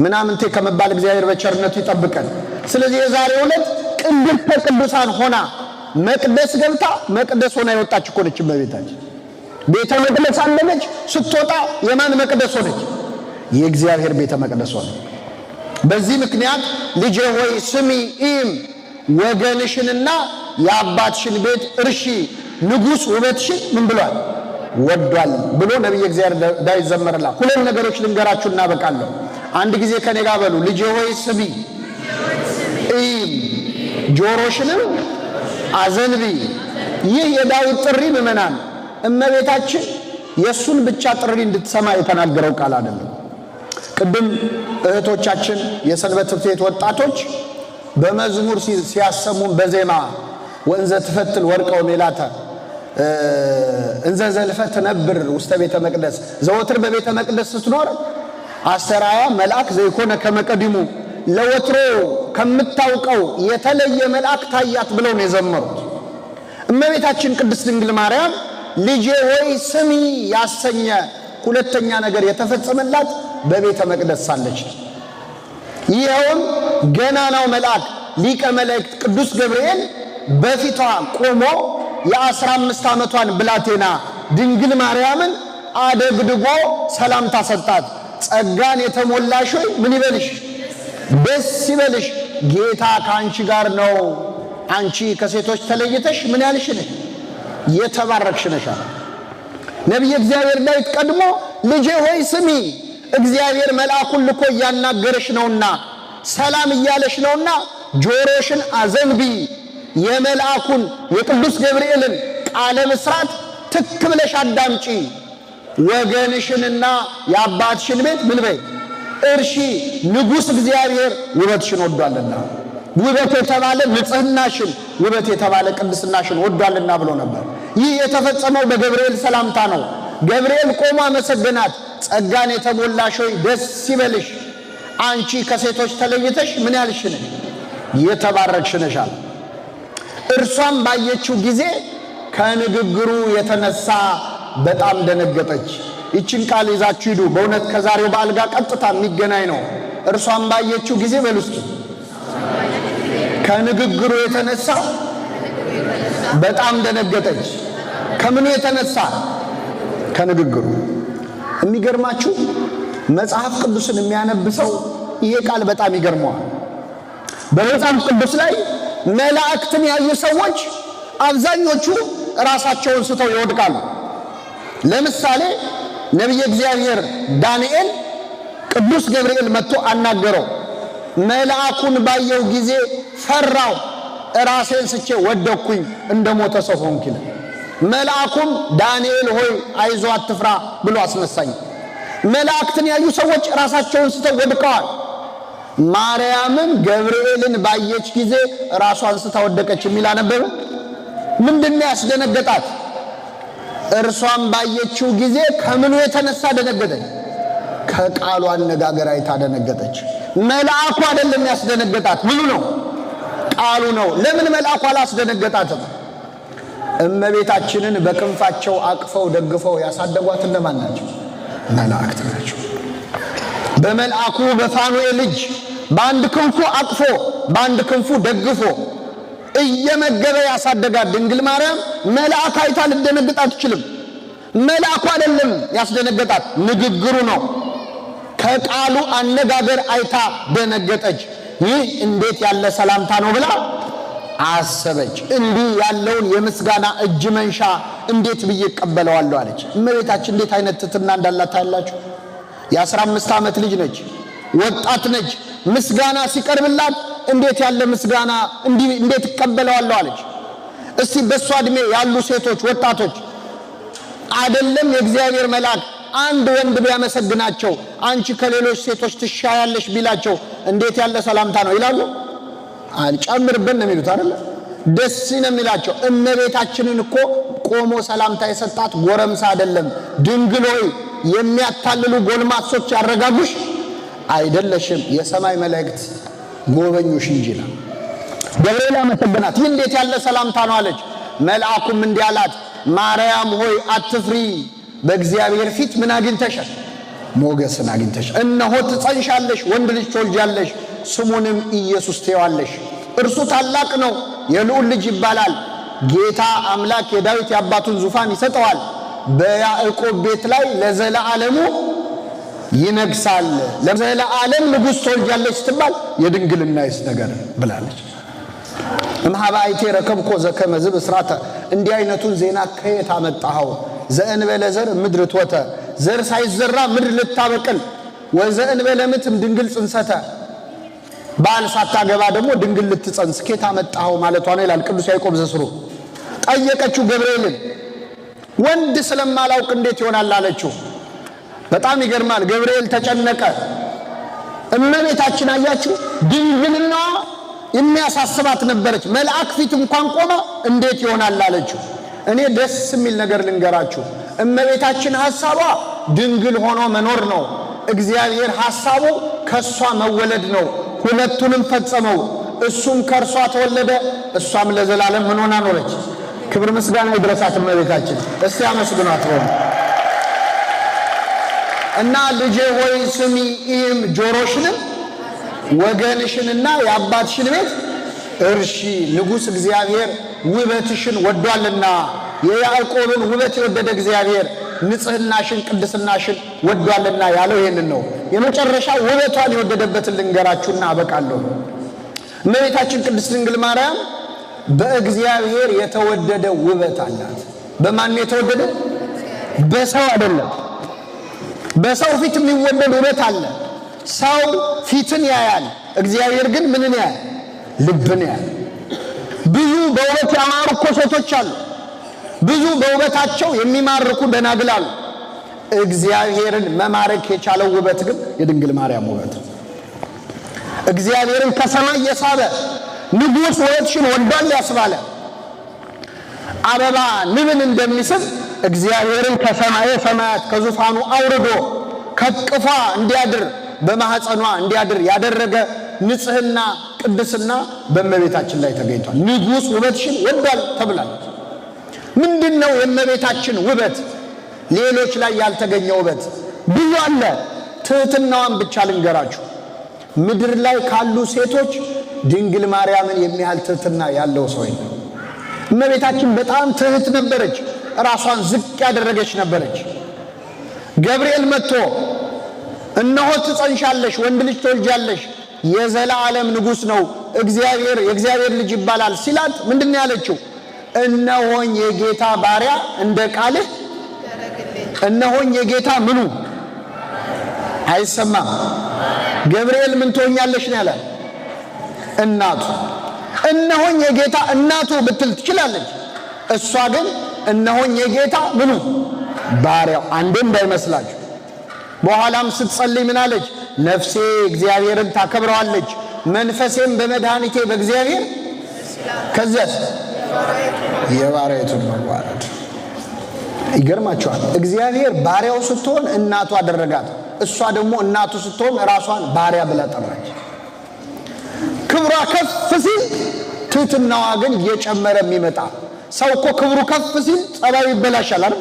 ምናምንቴ ከመባል እግዚአብሔር በቸርነቱ ይጠብቀን። ስለዚህ የዛሬው ዕለት ቅድስተ ቅዱሳን ሆና መቅደስ ገብታ መቅደስ ሆና የወጣች እኮ ነች እመቤታችን። ቤተ መቅደስ አለች፣ ስትወጣ የማን መቅደስ ሆነች? የእግዚአብሔር ቤተ መቅደስ ሆነ። በዚህ ምክንያት ልጄ ሆይ ስሚ ኢም ወገንሽንና የአባትሽን ቤት እርሺ፣ ንጉሥ ውበትሽን ምን ብሏል? ወዷል ብሎ ነቢየ እግዚአብሔር ዳዊት ዘመረላ። ሁለት ነገሮች ልንገራችሁ እናበቃለሁ። አንድ ጊዜ ከኔ ጋር በሉ። ልጄ ሆይ ስሚ ኢም ጆሮሽንም አዘንቢ። ይህ የዳዊት ጥሪ ምእመናን፣ እመቤታችን የእሱን ብቻ ጥሪ እንድትሰማ የተናገረው ቃል አይደለም። ቅድም እህቶቻችን የሰንበት ትምህርት ቤት ወጣቶች በመዝሙር ሲያሰሙን በዜማ ወንዘ ትፈትል ወርቀው ሜላተ እንዘ ዘልፈት ነብር ውስተ ቤተ መቅደስ፣ ዘወትር በቤተ መቅደስ ስትኖር አስተራያ መልአክ ዘይኮነ ከመቀዲሙ፣ ለወትሮ ከምታውቀው የተለየ መልአክ ታያት ብለው ነው የዘመሩት። እመቤታችን ቅድስት ድንግል ማርያም ልጄ ሆይ ስሚ ያሰኘ ሁለተኛ ነገር የተፈጸመላት በቤተ መቅደስ ሳለች። ይኸውም ገናናው መልአክ ሊቀ መላእክት ቅዱስ ገብርኤል በፊቷ ቆሞ የ15 ዓመቷን ብላቴና ድንግል ማርያምን አደግድጎ ሰላምታ ሰጣት። ጸጋን የተሞላሽ ሆይ ምን ይበልሽ? ደስ ይበልሽ፣ ጌታ ከአንቺ ጋር ነው። አንቺ ከሴቶች ተለይተሽ ምን ያልሽ ነሽ? የተባረክሽ ነሽ። ነቢየ እግዚአብሔር ዳዊት ቀድሞ ልጄ ሆይ ስሚ፣ እግዚአብሔር መልአኩን ልኮ እያናገረሽ ነውና ሰላም እያለሽ ነውና ጆሮሽን አዘንቢ፣ የመልአኩን የቅዱስ ገብርኤልን ቃለ ምስራት ትክ ብለሽ አዳምጪ፣ ወገንሽንና የአባትሽን ቤት ምን በይ እርሺ፣ ንጉሥ እግዚአብሔር ውበትሽን ወዷልና፣ ውበት የተባለ ንጽህናሽን፣ ውበት የተባለ ቅድስናሽን ወዷልና ብሎ ነበር። ይህ የተፈጸመው በገብርኤል ሰላምታ ነው። ገብርኤል ቆሞ አመሰገናት። ጸጋን የተሞላሽ ሆይ ደስ ይበልሽ፣ አንቺ ከሴቶች ተለይተሽ ምን ያልሽ ነሽ? የተባረክሽ ነሽ አለ። እርሷም ባየችው ጊዜ ከንግግሩ የተነሳ በጣም ደነገጠች። ይችን ቃል ይዛችሁ ሂዱ። በእውነት ከዛሬው በዓል ጋር ቀጥታ የሚገናኝ ነው። እርሷም ባየችው ጊዜ በሉ እስኪ። ከንግግሩ የተነሳ በጣም ደነገጠች። ከምኑ የተነሳ? ከንግግሩ። የሚገርማችሁ መጽሐፍ ቅዱስን የሚያነብሰው ይሄ ቃል በጣም ይገርመዋል። በመጽሐፍ ቅዱስ ላይ መላእክትን ያዩ ሰዎች አብዛኞቹ ራሳቸውን ስተው ይወድቃሉ። ለምሳሌ ነቢየ እግዚአብሔር ዳንኤል ቅዱስ ገብርኤል መጥቶ አናገረው። መልአኩን ባየው ጊዜ ፈራው፣ ራሴን ስቼ ወደኩኝ፣ እንደሞተ ሰው ሆንኩ ይላል። መልአኩም ዳንኤል ሆይ አይዞ አትፍራ ብሎ አስነሳኝ። መላእክትን ያዩ ሰዎች ራሳቸውን ስተው ወድቀዋል። ማርያምም ገብርኤልን ባየች ጊዜ ራሷን ስታ ወደቀች የሚል አነበበ። ምንድነው ያስደነገጣት? እርሷም ባየችው ጊዜ ከምኑ የተነሳ ደነገጠች? ከቃሉ አነጋገር አይታ ደነገጠች። መልአኩ አይደለም ያስደነገጣት፣ ምኑ ነው? ቃሉ ነው። ለምን መልአኩ አላስደነገጣትም? እመቤታችንን በክንፋቸው አቅፈው ደግፈው ያሳደጓት እነማን ናቸው? መላእክት ናቸው። በመልአኩ በፋኑኤል እጅ በአንድ ክንፉ አቅፎ በአንድ ክንፉ ደግፎ እየመገበ ያሳደጋት ድንግል ማርያም መልአክ አይታ ልደነግጥ አትችልም። መልአኩ አይደለም ያስደነገጣት፣ ንግግሩ ነው። ከቃሉ አነጋገር አይታ ደነገጠች። ይህ እንዴት ያለ ሰላምታ ነው ብላ አሰበች። እንዲህ ያለውን የምስጋና እጅ መንሻ እንዴት ብዬ እቀበለዋለሁ አለች። እመቤታችን እንዴት አይነት ትሕትና እንዳላት ታያላችሁ። የ15 ዓመት ልጅ ነች፣ ወጣት ነች። ምስጋና ሲቀርብላት እንዴት ያለ ምስጋና እንዴት እቀበለዋለሁ አለች። እስቲ በሷ እድሜ ያሉ ሴቶች ወጣቶች አይደለም የእግዚአብሔር መልአክ አንድ ወንድ ቢያመሰግናቸው አንቺ ከሌሎች ሴቶች ትሻያለሽ ቢላቸው እንዴት ያለ ሰላምታ ነው ይላሉ? አንጨምርብን ነው የሚሉት አይደል? ደስ ነው የሚላቸው። እመቤታችንን እኮ ቆሞ ሰላምታ የሰጣት ጎረምሳ አይደለም። ድንግል ሆይ የሚያታልሉ ጎልማሶች ያረጋጉሽ አይደለሽም፣ የሰማይ መላእክት ጎበኙሽ እንጂ ነው። ገብርኤል አመሰገናት። ይህ እንዴት ያለ ሰላምታ ነው አለች። መልአኩም እንዲህ አላት፣ ማርያም ሆይ አትፍሪ፣ በእግዚአብሔር ፊት ምን አግኝተሻል? ሞገስን አግኝተሻል። እነሆ ትጸንሻለሽ፣ ወንድ ልጅ ትወልጃለሽ፣ ስሙንም ኢየሱስ ትይዋለሽ። እርሱ ታላቅ ነው፣ የልዑል ልጅ ይባላል። ጌታ አምላክ የዳዊት የአባቱን ዙፋን ይሰጠዋል፣ በያዕቆብ ቤት ላይ ለዘለዓለሙ ይነግሳል። ለዘለዓለም ንጉሥ ትወልጃለሽ ስትባል የድንግልናይስ ነገር ብላለች። እምኀበአይቴ ረከብኮ ዘከመ ዝብስራተ፣ እንዲህ አይነቱን ዜና ከየት አመጣኸው? ዘእንበለ ዘር ምድር ትወተ፣ ዘር ሳይዘራ ምድር ልታበቅል፣ ወዘእንበለ ምትም ድንግል ጽንሰተ፣ ባል ሳታገባ ደግሞ ድንግል ልትጸንስ ከየት አመጣኸው ማለቷ ነው ይላል ቅዱስ ያዕቆብ ዘስሩ። ጠየቀችው ገብርኤልን፣ ወንድ ስለማላውቅ እንዴት ይሆናል አለችው። በጣም ይገርማል። ገብርኤል ተጨነቀ። እመቤታችን አያችሁ ድንግልና የሚያሳስባት ነበረች። መልአክ ፊት እንኳን ቆማ እንዴት ይሆናል አለችው። እኔ ደስ የሚል ነገር ልንገራችሁ። እመቤታችን ሐሳቧ ድንግል ሆኖ መኖር ነው። እግዚአብሔር ሐሳቡ ከሷ መወለድ ነው። ሁለቱንም ፈጸመው። እሱም ከርሷ ተወለደ፣ እሷም ለዘላለም ምን ሆና ኖረች። ክብር ምስጋና ይድረሳት እመቤታችን። እስቲ አመስግኗት ነው። እና ልጄ ሆይ ስሚ፣ ይህም ጆሮሽንም ወገንሽንና የአባትሽን ቤት እርሺ ንጉሥ እግዚአብሔር ውበትሽን ወዷልና የያዕቆብን ውበት የወደደ እግዚአብሔር ንጽህናሽን ቅድስናሽን ወዷልና ያለው ይሄንን ነው። የመጨረሻ ውበቷን የወደደበትን ልንገራችሁና አበቃለሁ። እመቤታችን ቅድስት ድንግል ማርያም በእግዚአብሔር የተወደደ ውበት አላት። በማን የተወደደ? በሰው አይደለም። በሰው ፊት የሚወደድ ውበት አለ። ሰው ፊትን ያያል፣ እግዚአብሔር ግን ምንን ያያል? ልብን ያያል። ብዙ በውበት ያማሩ እኮ ሴቶች አሉ። ብዙ በውበታቸው የሚማርኩ ደናግል አሉ። እግዚአብሔርን መማረክ የቻለው ውበት ግን የድንግል ማርያም ውበት። እግዚአብሔርን ከሰማይ የሳበ ንጉሥ ውበትሽን ወዷል ያስባለ አበባ ንብን እንደሚስብ እግዚአብሔርን ከሰማየ ሰማያት ከዙፋኑ አውርዶ ከቅፏ እንዲያድር በማህፀኗ እንዲያድር ያደረገ ንጽህና ቅድስና በእመቤታችን ላይ ተገኝቷል። ንጉሥ ውበትሽን ወዷል ተብላለች። ምንድነው የእመቤታችን ውበት? ሌሎች ላይ ያልተገኘ ውበት ብዙ አለ። ትህትናዋን ብቻ ልንገራችሁ። ምድር ላይ ካሉ ሴቶች ድንግል ማርያምን የሚያህል ትህትና ያለው ሰው የለም። እመቤታችን በጣም ትህት ነበረች። ራሷን ዝቅ ያደረገች ነበረች። ገብርኤል መጥቶ እነሆ ትጸንሻለሽ፣ ወንድ ልጅ ትወልጃለሽ፣ የዘላለም ንጉሥ ነው፣ የእግዚአብሔር ልጅ ይባላል ሲላት ምንድነው ያለችው? እነሆኝ የጌታ ባሪያ እንደ ቃልህ። እነሆኝ የጌታ ምኑ አይሰማም። ገብርኤል ምን ትሆኛለሽ ነው ያላት? እናቱ። እነሆኝ የጌታ እናቱ ብትል ትችላለች። እሷ ግን እነሆኝ የጌታ ምኑ ባሪያው። አንዴ እንዳይመስላችሁ። በኋላም ስትጸልይ ምን አለች? ነፍሴ እግዚአብሔርን ታከብረዋለች፣ መንፈሴም በመድኃኒቴ በእግዚአብሔር። ከዚያስ የባሪያይቱን መዋረድ። ይገርማችኋል። እግዚአብሔር ባሪያው ስትሆን እናቱ አደረጋት። እሷ ደግሞ እናቱ ስትሆን ራሷን ባሪያ ብላ ጠራች። ክብሯ ከፍ ሲል ትህትናዋ ግን እየጨመረ የሚመጣ ሰው እኮ ክብሩ ከፍ ሲል ጸባዩ ይበላሻል አይደል?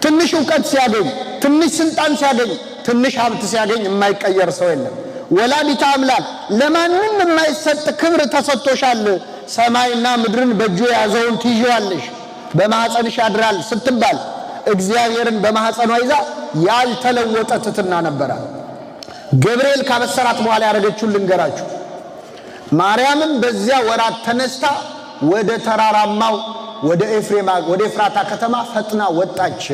ትንሽ ዕውቀት ሲያገኝ፣ ትንሽ ስልጣን ሲያገኝ፣ ትንሽ ሀብት ሲያገኝ የማይቀየር ሰው የለም። ወላዲተ አምላክ ለማንም የማይሰጥ ክብር ተሰጥቶሻል፣ ሰማይና ምድርን በእጁ የያዘውን ትይዣለሽ፣ በማህፀንሽ ያድራል ስትባል እግዚአብሔርን በማህፀኗ ይዛ ያልተለወጠ ትህትና ነበራት። ገብርኤል ካበሰራት በኋላ ያደረገችውን ልንገራችሁ። ማርያምም በዚያ ወራት ተነስታ ወደ ተራራማው ወደ ኤፍራታ ከተማ ፈጥና ወጣች።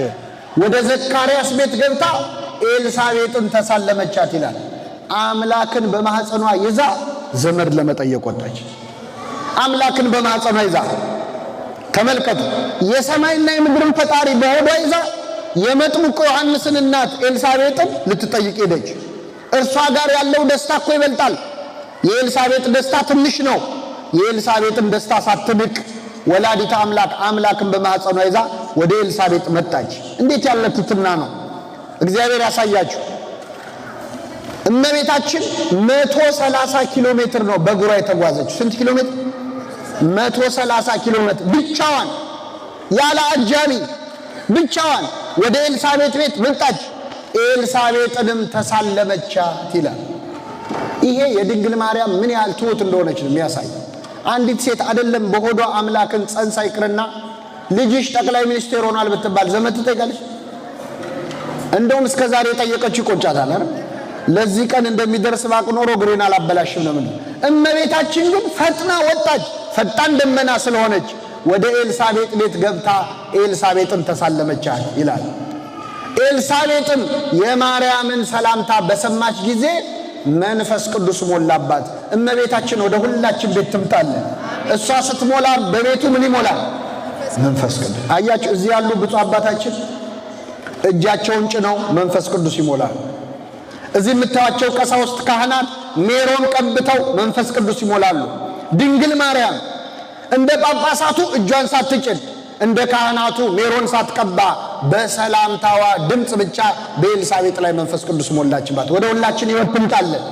ወደ ዘካርያስ ቤት ገብታ ኤልሳቤጥን ተሳለመቻት ይላል። አምላክን በማህፀኗ ይዛ ዘመድ ለመጠየቅ ወጣች። አምላክን በማህፀኗ ይዛ ተመልከቱ። የሰማይና የምድርን ፈጣሪ በሆዷ ይዛ የመጥምቁ ዮሐንስን እናት ኤልሳቤጥን ልትጠይቅ ሄደች። እርሷ ጋር ያለው ደስታ እኮ ይበልጣል። የኤልሳቤጥ ደስታ ትንሽ ነው። የኤልሳቤጥን ደስታ ሳትንቅ ወላዲተ አምላክ አምላክን በማህፀኗ ይዛ ወደ ኤልሳቤጥ መጣች። እንዴት ያለ ትህትና ነው! እግዚአብሔር ያሳያችሁ። እመቤታችን 130 ኪሎ ሜትር ነው በእግሯ የተጓዘችው። ስንት ኪሎ ሜትር? 130 ኪሎ ሜትር ብቻዋን፣ ያለ አጃቢ ብቻዋን ወደ ኤልሳቤጥ ቤት መጣች። ኤልሳቤጥንም ተሳለመቻት ይላል። ይሄ የድንግል ማርያም ምን ያህል ትሁት እንደሆነች ነው የሚያሳይ። አንዲት ሴት አይደለም በሆዷ አምላክን ጸንሳ ይቅርና ልጅሽ ጠቅላይ ሚኒስቴር ሆኗል ብትባል ዘመድ ትጠይቃለች? እንደውም እስከዛሬ የጠየቀችው ይቆጫታል አይደል? ለዚህ ቀን እንደሚደርስ ባቅ ኖሮ ግሬን አላበላሽም ነው። እመቤታችን ግን ፈጥና ወጣች። ፈጣን ደመና ስለሆነች ወደ ኤልሳቤጥ ቤት ገብታ ኤልሳቤጥን ተሳለመቻት ይላል። ኤልሳቤጥም የማርያምን ሰላምታ በሰማች ጊዜ መንፈስ ቅዱስ ሞላባት። እመቤታችን ወደ ሁላችን ቤት ትምጣለን። እሷ ስትሞላ በቤቱ ምን ይሞላል? መንፈስ ቅዱስ። አያችሁ፣ እዚህ ያሉ ብፁዕ አባታችን እጃቸውን ጭነው መንፈስ ቅዱስ ይሞላል። እዚህ የምታዩቸው ቀሳውስት ካህናት ሜሮን ቀብተው መንፈስ ቅዱስ ይሞላሉ። ድንግል ማርያም እንደ ጳጳሳቱ እጇን ሳትጭን እንደ ካህናቱ ሜሮን ሳትቀባ በሰላምታዋ ድምጽ ብቻ በኤልሳቤጥ ላይ መንፈስ ቅዱስ ሞላችባት። ወደ ሁላችን ይወጥምጣለን።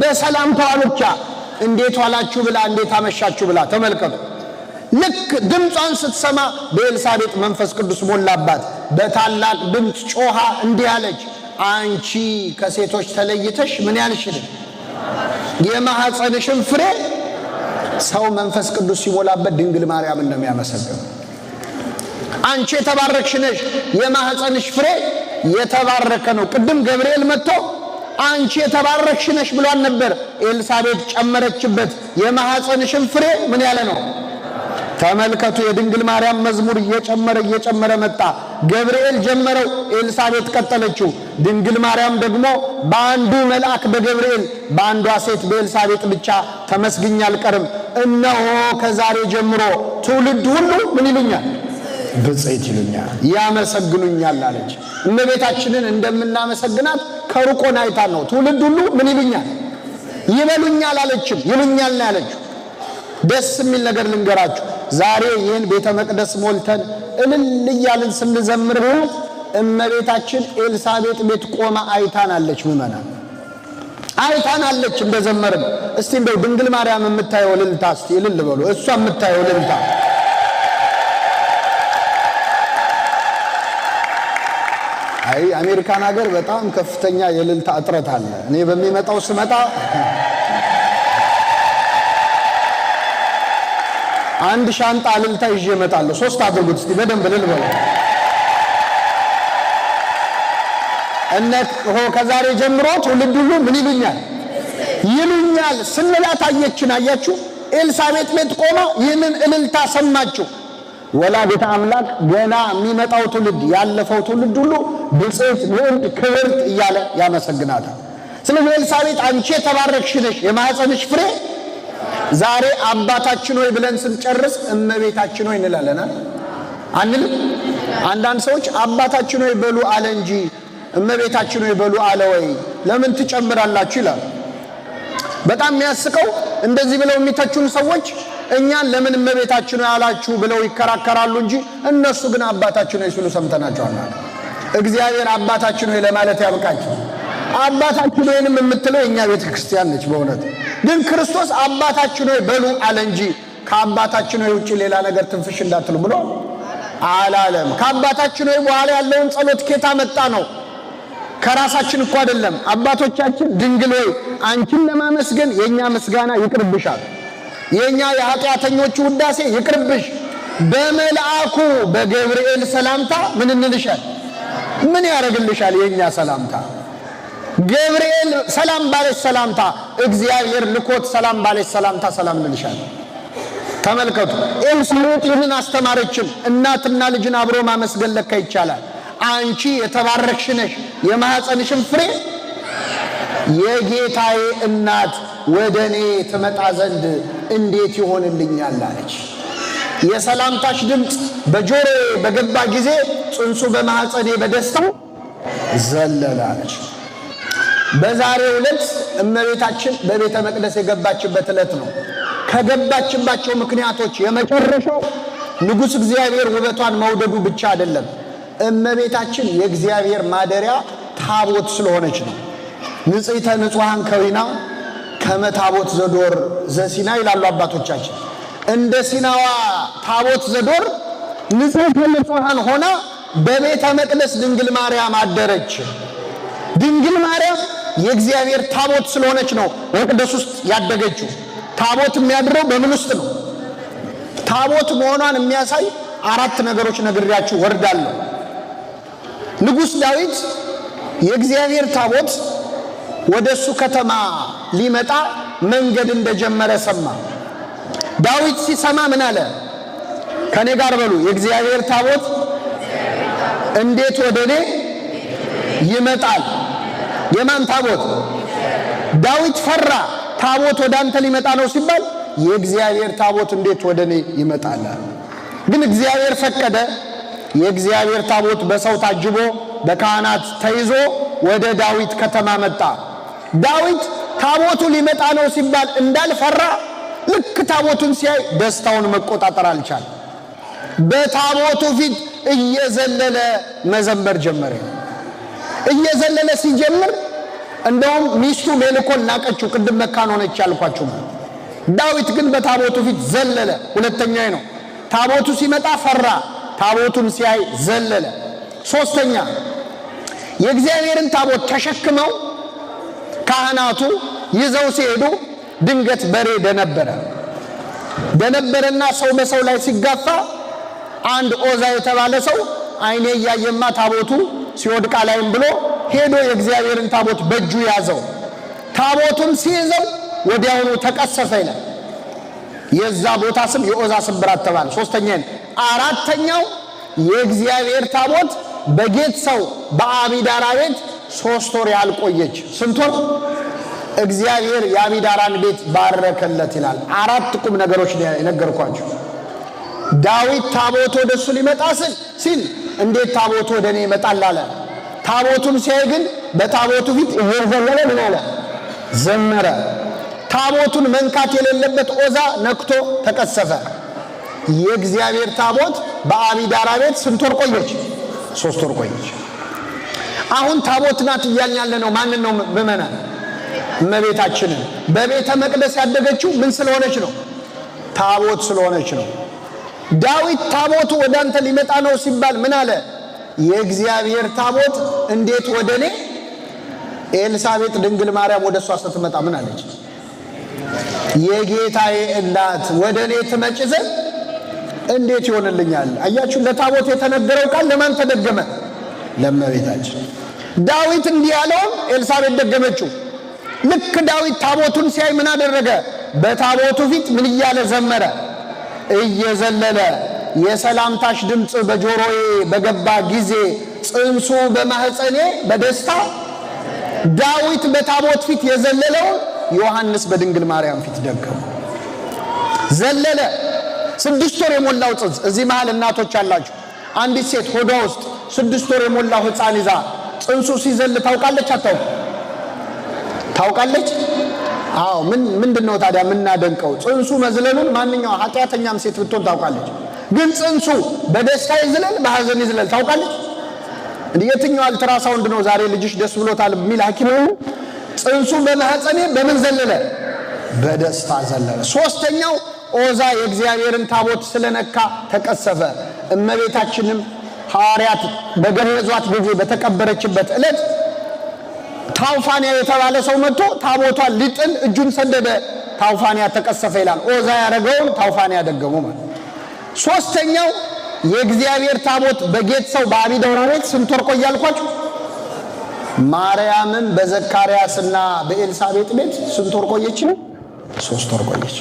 በሰላምታዋ ብቻ እንዴት ዋላችሁ ብላ እንዴት አመሻችሁ ብላ ተመልከቱ። ልክ ድምጿን ስትሰማ በኤልሳቤጥ መንፈስ ቅዱስ ሞላባት። በታላቅ ድምጽ ጮሃ እንዲህ አለች፣ አንቺ ከሴቶች ተለይተሽ ምን ያልሽ የማህፀንሽን ፍሬ ሰው መንፈስ ቅዱስ ሲሞላበት ድንግል ማርያም እንደሚያመሰግን አንቺ የተባረክሽ ነሽ የማህፀንሽ ፍሬ የተባረከ ነው። ቅድም ገብርኤል መጥቶ አንቺ የተባረክሽ ነሽ ብሏን ነበር። ኤልሳቤጥ ጨመረችበት የማህፀንሽን ፍሬ ምን ያለ ነው? ተመልከቱ። የድንግል ማርያም መዝሙር እየጨመረ መጣ። ገብርኤል ጀመረው፣ ኤልሳቤጥ ቀጠለችው። ድንግል ማርያም ደግሞ በአንዱ መልአክ በገብርኤል በአንዷ ሴት በኤልሳቤጥ ብቻ ተመስግኛ አልቀርም፣ እነሆ ከዛሬ ጀምሮ ትውልድ ሁሉ ምን ይሉኛል? ብፅዕት ይሉኛል፣ ያመሰግኑኛል አለች። እመቤታችንን እንደምናመሰግናት ከሩቆን አይታ ነው። ትውልድ ሁሉ ምን ይሉኛል? ይበሉኛል አለችም፣ ይሉኛል ነው ያለችው። ደስ የሚል ነገር ልንገራችሁ። ዛሬ ይህን ቤተ መቅደስ ሞልተን እልል እያልን ስንዘምር እመቤታችን ኤልሳቤጥ ቤት ቆማ አይታናለች። ምእመናን አይታናለች እንደዘመርን። እስቲ እንደው ድንግል ማርያም የምታየው እልልታ እስቲ እልል በሉ። እሷ የምታየው እልልታ አይ አሜሪካን ሀገር በጣም ከፍተኛ የእልልታ እጥረት አለ። እኔ በሚመጣው ስመጣ አንድ ሻንጣ እልልታ ይዤ እመጣለሁ። 3 አድርጉት እስቲ በደንብ እልል በሉ። እነት ከዛሬ ጀምሮ ትውልድ ሁሉ ምን ይሉኛል? ይሉኛል ስንላት አየችን። አያችሁ ኤልሳቤጥ ቤት ቆማ ይህንን እልልታ ሰማችሁ። ወላዲተ አምላክ ገና የሚመጣው ትውልድ ያለፈው ትውልድ ሁሉ ብፅዕት ንዕድ ክብርት እያለ ያመሰግናታል። ስለዚህ ኤልሳቤጥ አንቺ የተባረክሽ ነሽ የማህፀንሽ ፍሬ። ዛሬ አባታችን ሆይ ብለን ስንጨርስ እመቤታችን ሆይ እንላለን አንልም? አንዳንድ ሰዎች አባታችን ሆይ በሉ አለ እንጂ እመቤታችን ሆይ በሉ አለ ወይ ለምን ትጨምራላችሁ ይላል። በጣም የሚያስቀው እንደዚህ ብለው የሚተቹን ሰዎች እኛን ለምን እመቤታችን ሆይ አላችሁ ብለው ይከራከራሉ እንጂ እነሱ ግን አባታችን ሆይ ሲሉ ሰምተናቸዋል። እግዚአብሔር አባታችን ሆይ ለማለት ያብቃችሁ። አባታችን ሆይንም የምትለው የኛ ቤተ ክርስቲያን ነች። በእውነት ግን ክርስቶስ አባታችን ሆይ በሉ አለ እንጂ ከአባታችን ሆይ ውጪ ሌላ ነገር ትንፍሽ እንዳትሉ ብሎ አላለም። ከአባታችን ሆይ በኋላ ያለውን ጸሎት ኬታ መጣ ነው? ከራሳችን እኮ አይደለም። አባቶቻችን ድንግል ሆይ አንቺን ለማመስገን የኛ ምስጋና ይቅርብሻል፣ የኛ የኃጢአተኞቹ ውዳሴ ይቅርብሽ፣ በመልአኩ በገብርኤል ሰላምታ ምን እንልሻል? ምን ያደርግልሻል? የኛ ሰላምታ ገብርኤል ሰላም ባለሽ ሰላምታ፣ እግዚአብሔር ልኮት ሰላም ባለሽ ሰላምታ ሰላም እንልሻል። ተመልከቱ። ኤልሳቤጥ ይህንን አስተማረችን። እናትና ልጅን አብሮ ማመስገን ለካ ይቻላል። አንቺ የተባረክሽ ነሽ የማህፀንሽን ፍሬ የጌታዬ እናት ወደኔ ትመጣ ዘንድ እንዴት ይሆንልኛል አለች። የሰላምታሽ ድምፅ በጆሮ በገባ ጊዜ ጽንሱ በማህፀኔ በደስታ ዘለለ አለች። በዛሬው ዕለት እመቤታችን በቤተ መቅደስ የገባችበት ዕለት ነው። ከገባችባቸው ምክንያቶች የመጨረሻው ንጉሥ እግዚአብሔር ውበቷን መውደዱ ብቻ አይደለም፣ እመቤታችን የእግዚአብሔር ማደሪያ ታቦት ስለሆነች ነው። ንጽሕተ ንጹሐን ከዊና ከመታቦት ዘዶር ዘሲና ይላሉ አባቶቻችን። እንደ ሲናዋ ታቦት ዘዶር ንጽሕተ ንጹሐን ሆና በቤተ መቅደስ ድንግል ማርያም አደረች። ድንግል ማርያም የእግዚአብሔር ታቦት ስለሆነች ነው መቅደስ ውስጥ ያደገችው። ታቦት የሚያድረው በምን ውስጥ ነው? ታቦት መሆኗን የሚያሳይ 4 ነገሮች ነግሬያችሁ ወርዳለሁ። ንጉሥ ዳዊት የእግዚአብሔር ታቦት ወደሱ ከተማ ሊመጣ መንገድ እንደጀመረ ሰማ። ዳዊት ሲሰማ ምን አለ? ከኔ ጋር በሉ፣ የእግዚአብሔር ታቦት እንዴት ወደኔ ይመጣል? የማን ታቦት? ዳዊት ፈራ። ታቦት ወደ አንተ ሊመጣ ነው ሲባል የእግዚአብሔር ታቦት እንዴት ወደኔ ይመጣል? ግን እግዚአብሔር ፈቀደ። የእግዚአብሔር ታቦት በሰው ታጅቦ በካህናት ተይዞ ወደ ዳዊት ከተማ መጣ። ዳዊት ታቦቱ ሊመጣ ነው ሲባል እንዳልፈራ ልክ ታቦቱን ሲያይ ደስታውን መቆጣጠር አልቻለም። በታቦቱ ፊት እየዘለለ መዘመር ጀመረ። እየዘለለ ሲጀምር እንደውም ሚስቱ ሜልኮል ናቀችው። ቅድም መካን ሆነች ያልኳችሁ። ዳዊት ግን በታቦቱ ፊት ዘለለ። ሁለተኛዬ ነው። ታቦቱ ሲመጣ ፈራ፣ ታቦቱን ሲያይ ዘለለ። ሶስተኛ የእግዚአብሔርን ታቦት ተሸክመው ካህናቱ ይዘው ሲሄዱ ድንገት በሬ ደነበረ። ደነበረና ሰው በሰው ላይ ሲጋፋ አንድ ኦዛ የተባለ ሰው አይኔ ያየማ ታቦቱ ሲወድቃ ላይም ብሎ ሄዶ የእግዚአብሔርን ታቦት በእጁ ያዘው። ታቦቱን ሲይዘው ወዲያውኑ ተቀሰፈ ይላል። የዛ ቦታ ስም የኦዛ ስብራት ተባለ። ሶስተኛው አራተኛው የእግዚአብሔር ታቦት በጌት ሰው በአቢዳራ ቤት 3 ወር ያልቆየች። ስንት ወር? እግዚአብሔር የአቢዳራን ቤት ባረከለት ይላል። 4 ቁም ነገሮች ነገርኳችሁ። ዳዊት ታቦት ወደሱ ሊመጣ ሲል እንዴት ታቦት ወደኔ ይመጣል አለ። ታቦቱን ሲያይ ግን በታቦቱ ፊት እየዘለለ ምን አለ? ዘመረ። ታቦቱን መንካት የሌለበት ኦዛ ነክቶ ተቀሰፈ። የእግዚአብሔር ታቦት በአቢዳራ ቤት ስንት ወር ቆየች? 3 ወር ቆየች። አሁን ታቦት ናት እያልን ያለ ነው። ማንን ነው? ምእመናን እመቤታችንን። በቤተ መቅደስ ያደገችው ምን ስለሆነች ነው? ታቦት ስለሆነች ነው። ዳዊት ታቦቱ ወዳንተ ሊመጣ ነው ሲባል ምን አለ? የእግዚአብሔር ታቦት እንዴት ወደኔ? ኤልሳቤጥ ድንግል ማርያም ወደሷ ስትመጣ ምን አለች? የጌታዬ እናት ወደኔ ትመጪ ዘንድ እንዴት ይሆንልኛል? አያችሁ፣ ለታቦት የተነገረው ቃል ለማን ተደገመ? ለእመቤታችን። ዳዊት እንዲህ ያለው ኤልሳቤጥ ደገመችው። ልክ ዳዊት ታቦቱን ሲያይ ምን አደረገ? በታቦቱ ፊት ምን እያለ ዘመረ? እየዘለለ የሰላምታሽ ድምፅ በጆሮዬ በገባ ጊዜ ጽንሱ በማህፀኔ በደስታ። ዳዊት በታቦት ፊት የዘለለው ዮሐንስ በድንግል ማርያም ፊት ደገመ። ዘለለ። 6 ወር የሞላው ጽንስ። እዚህ መሃል እናቶች አላችሁ። አንዲት ሴት ሆዷ ውስጥ 6 ወር የሞላው ሕፃን ይዛ ጽንሱ ሲዘል ታውቃለች? አታውቅም? ታውቃለች? አዎ። ምንድነው ታዲያ የምናደንቀው? ጽንሱ መዝለሉን ማንኛው ኃጢአተኛም ሴት ብትሆን ታውቃለች። ግን ጽንሱ በደስታ ይዝለል በሐዘን ይዝለል ታውቃለች? የትኛው አልትራሳውንድ ነው ዛሬ ልጅሽ ደስ ብሎታል የሚል ሐኪም ነው? ጽንሱ በማህፀኔ በምን ዘለለ? በደስታ ዘለለ። ሶስተኛው ኦዛ የእግዚአብሔርን ታቦት ስለነካ ተቀሰፈ። እመቤታችንም ሐዋርያት በገነዟት ጊዜ በተቀበረችበት ዕለት ታውፋንያ የተባለ ሰው መጥቶ ታቦቷን ሊጥል እጁን ሰደደ። ታውፋንያ ተቀሰፈ ይላል። ኦዛ ያደረገውን ታውፋንያ ደገመው ማለት። ሶስተኛው የእግዚአብሔር ታቦት በጌት ሰው በአቢዳራ ቤት ስንት ወር ቆየ አልኳችሁ? ማርያምን በዘካርያስና በኤልሳቤጥ ቤት ስንት ወር ቆየች? 3 ወር ቆየች።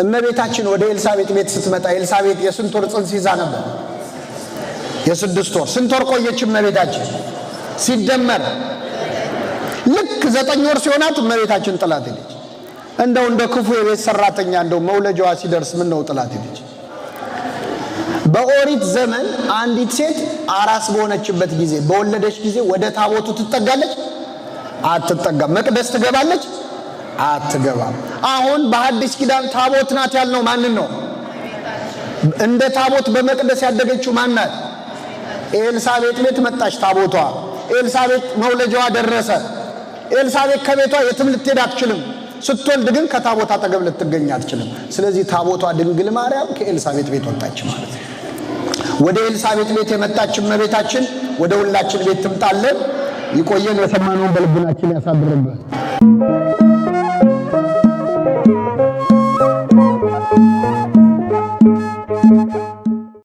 እመቤታችን ወደ ኤልሳቤጥ ቤት ስትመጣ ኤልሳቤጥ የስንት ወር ጽንስ ይዛ ነበር? የ6 ወር። ስንት ወር ቆየች እመቤታችን? ሲደመር ልክ 9 ወር ሲሆናት እመቤታችን ጥላት ሄደች። እንደው እንደ ክፉ የቤት ሰራተኛ እንደው መውለጃዋ ሲደርስ ምን ነው ጥላት ሄደች። በኦሪት ዘመን አንዲት ሴት አራስ በሆነችበት ጊዜ በወለደች ጊዜ ወደ ታቦቱ ትጠጋለች? አትጠጋም። መቅደስ ትገባለች? አትገባም። አሁን በሐዲስ ኪዳን ታቦት ናት ያልነው ማንን ነው? እንደ ታቦት በመቅደስ ያደገችው ማናት? ኤልሳቤጥ ቤት መጣች ታቦቷ። ኤልሳቤጥ መውለጃዋ ደረሰ። ኤልሳቤጥ ከቤቷ የትም ልትሄድ አትችልም። ስትወልድ ግን ከታቦት አጠገብ ልትገኝ አትችልም። ስለዚህ ታቦቷ ድንግል ማርያም ከኤልሳቤጥ ቤት ወጣች ማለት ነው። ወደ ኤልሳቤጥ ቤት የመጣች እመቤታችን ወደ ሁላችን ቤት ትምጣለን። ይቆየን። የሰማነውን በልቡናችን ያሳድርብን።